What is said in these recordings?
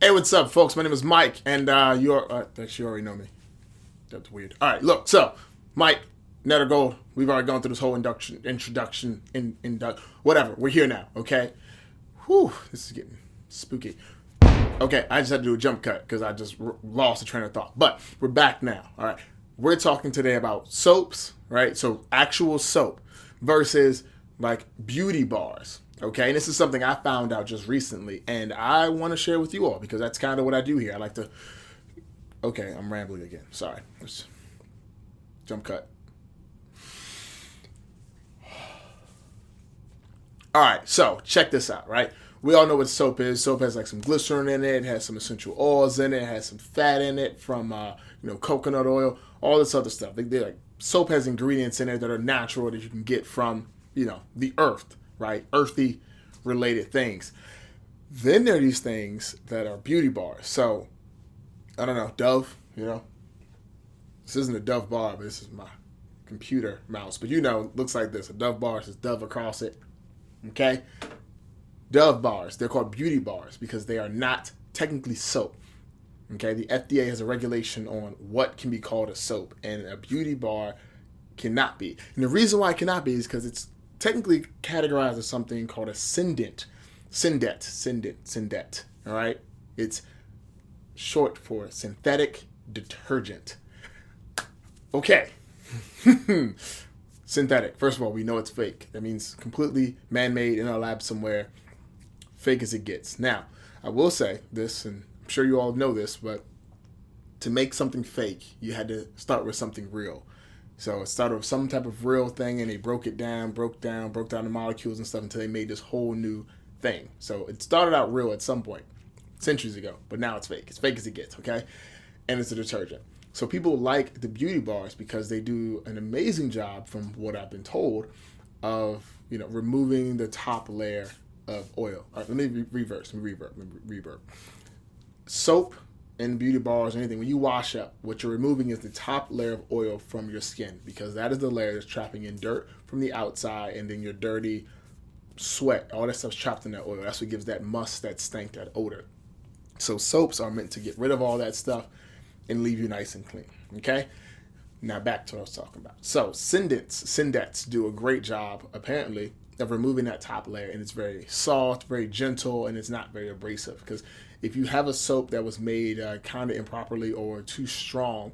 Hey, what's up, folks? My name is Mike, and you're actually you already know me. That's weird. All right, look. So, Mike, Netter Gold. We've already gone through this whole introduction, whatever. We're here now. Okay. Whew. This is getting spooky. Okay, I just had to do a jump cut because I just lost the train of thought. But we're back now. All right. We're talking today about soaps, right? So actual soap versus like beauty bars. Okay, and this is something I found out just recently, and I want to share with you all because that's kind of what I do here. I like to. Okay, I'm rambling again. Sorry. Let's jump cut. All right, so check this out, right? We all know what soap is. Soap has like some glycerin in it, it has some essential oils in it, it has some fat in it from coconut oil, all this other stuff. Like soap has ingredients in it that are natural that you can get from the earth, right? Earthy related things. Then there are these things that are beauty bars. So I don't know, Dove. This isn't a Dove bar, but this is my computer mouse. But it looks like this. A Dove bar says Dove across it. Okay? Dove bars, they're called beauty bars because they are not technically soap. Okay? The FDA has a regulation on what can be called a soap, and a beauty bar cannot be. And the reason why it cannot be is because it's technically categorized as something called a syndet. Syndet. All right? It's short for synthetic detergent. Okay. Synthetic. First of all, we know it's fake. That means completely man-made in a lab somewhere. Fake as it gets. Now, I will say this, and I'm sure you all know this, but to make something fake, you had to start with something real. So it started with some type of real thing, and they broke down the molecules and stuff until they made this whole new thing. So it started out real at some point, centuries ago, but now it's fake. It's fake as it gets, okay? And it's a detergent. So people like the beauty bars because they do an amazing job, from what I've been told, of removing the top layer of oil. All right, let me reverb. Soap and beauty bars or anything, when you wash up, what you're removing is the top layer of oil from your skin, because that is the layer that's trapping in dirt from the outside, and then your dirty sweat, all that stuff's trapped in that oil. That's what gives that must, that stank, that odor. So soaps are meant to get rid of all that stuff and leave you nice and clean. Okay? Now back to what I was talking about. So Syndets do a great job, apparently, of removing that top layer, and it's very soft, very gentle, and it's not very abrasive. Because if you have a soap that was made kind of improperly or too strong,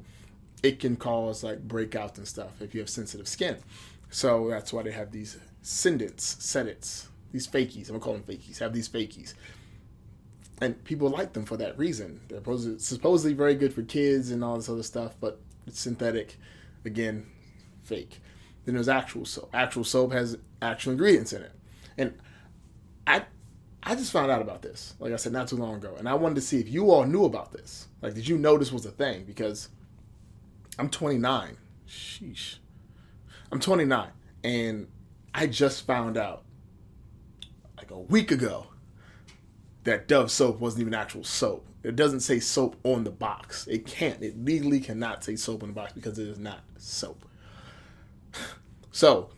it can cause like breakouts and stuff if you have sensitive skin. So that's why they have these sedits, these fakies. I'm gonna call them fakies. Have these fakies, and people like them for that reason. They're supposedly very good for kids and all this other stuff, but it's synthetic, again, fake. Then there's actual soap. Actual soap has actual ingredients in it. And I just found out about this, like I said, not too long ago. And I wanted to see if you all knew about this. Like, did you know this was a thing? Because I'm 29. Sheesh. I'm 29. And I just found out, like a week ago, that Dove soap wasn't even actual soap. It doesn't say soap on the box. It can't. It legally cannot say soap on the box because it is not soap. So,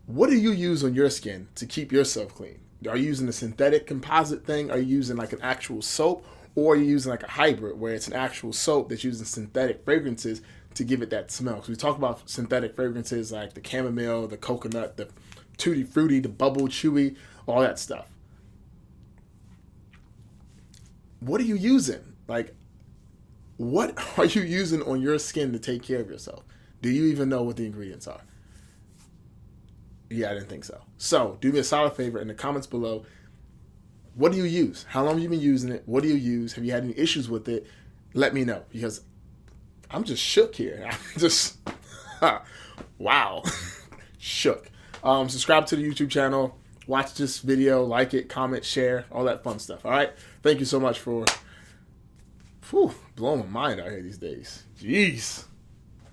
what do you use on your skin to keep yourself clean? Are you using a synthetic composite thing? Are you using like an actual soap? Or are you using like a hybrid where it's an actual soap that's using synthetic fragrances to give it that smell? Because we talk about synthetic fragrances like the chamomile, the coconut, the tutti frutti, the bubble chewy, all that stuff. What are you using? Like, what are you using on your skin to take care of yourself? Do you even know what the ingredients are? Yeah, I didn't think so. So, do me a solid favor in the comments below. What do you use? How long have you been using it? What do you use? Have you had any issues with it? Let me know, because I'm just shook here. I'm just, wow, shook. Subscribe to the YouTube channel. Watch this video, like it, comment, share, all that fun stuff. All right? Thank you so much for blowing my mind out here these days. Jeez.